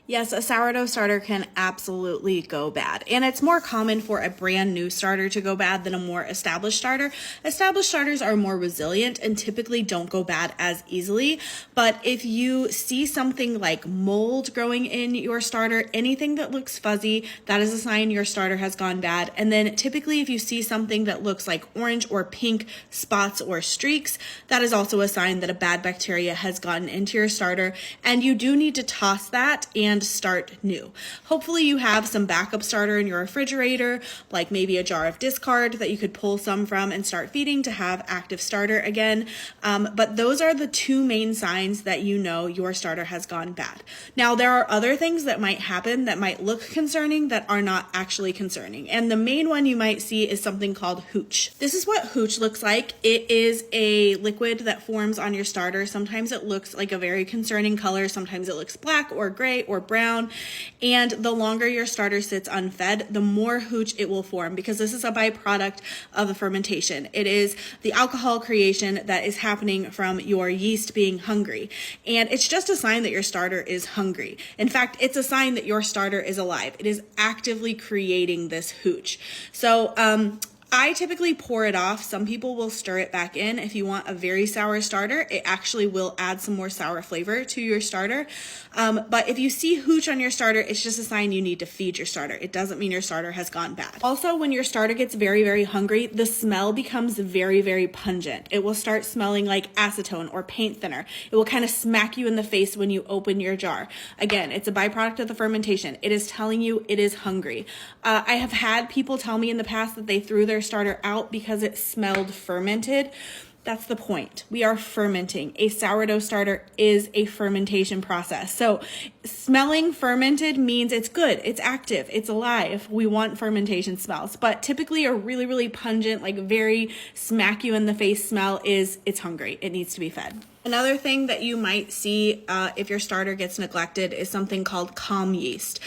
Yes, a sourdough starter can absolutely go bad. And it's more common for a brand new starter to go bad than a more established starter. Established starters are more resilient and typically don't go bad as easily. But if you see something like mold growing in your starter, anything that looks fuzzy, that is a sign your starter has gone bad. And then typically if you see something that looks like orange or pink spots or streaks, that is also a sign that a bad bacteria has gotten into your starter. And you do need to toss that and start new. Hopefully you have some backup starter in your refrigerator, like maybe a jar of discard that you could pull some from and start feeding to have active starter again. But those are the two main signs that you know your starter has gone bad. Now there are other things that might happen that might look concerning that are not actually concerning. And the main one you might see is something called hooch. This is what hooch looks like. It is a liquid that forms on your starter. Sometimes it looks like a very concerning color. Sometimes it looks black or gray or brown, and the longer your starter sits unfed, the more hooch it will form, because this is a byproduct of the fermentation. It is the alcohol creation that is happening from your yeast being hungry, and it's just a sign that your starter is hungry. In fact, it's a sign that your starter is alive. It is actively creating this hooch. So I typically pour it off. Some people will stir it back in. If you want a very sour starter, it actually will add some more sour flavor to your starter. But if you see hooch on your starter, it's just a sign you need to feed your starter. It doesn't mean your starter has gone bad. Also, when your starter gets very, very hungry, the smell becomes very, very pungent. It will start smelling like acetone or paint thinner. It will kind of smack you in the face when you open your jar. Again, it's a byproduct of the fermentation. It is telling you it is hungry. I have had people tell me in the past that they threw their starter out because it smelled fermented. That's the point. We are fermenting. A sourdough starter is a fermentation process. So smelling fermented means it's good, it's active, it's alive. We want fermentation smells, but typically a really, really pungent, like very smack you in the face smell is it's hungry. It needs to be fed. Another thing that you might see if your starter gets neglected is something called calm yeast.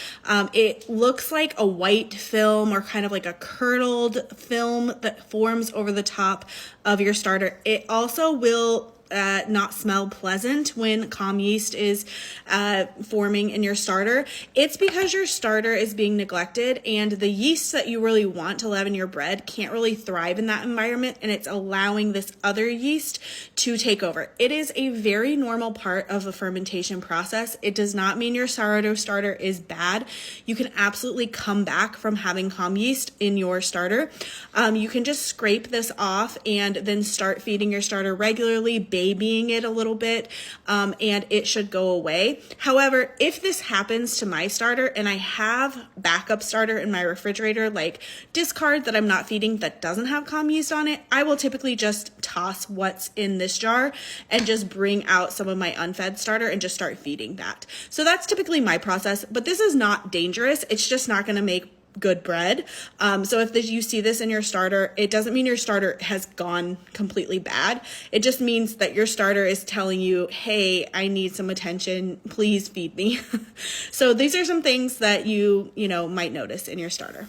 It looks like a white film or kind of like a curdled film that forms over the top of your starter. It also will not smell pleasant when calm yeast is forming in your starter. It's because your starter is being neglected, and the yeast that you really want to leaven your bread can't really thrive in that environment, and it's allowing this other yeast to take over. It is a very normal part of the fermentation process. It does not mean your sourdough starter is bad. You can absolutely come back from having calm yeast in your starter. You can just scrape this off and then start feeding your starter regularly, babying it a little bit, and it should go away. However, if this happens to my starter and I have backup starter in my refrigerator, like discard that I'm not feeding that doesn't have calm yeast on it, I will typically just toss what's in this jar and just bring out some of my unfed starter and just start feeding that. So that's typically my process, but this is not dangerous. It's just not going to make good bread. So if you see this in your starter, it doesn't mean your starter has gone completely bad. It just means that your starter is telling you, hey, I need some attention. Please feed me. So these are some things that you might notice in your starter.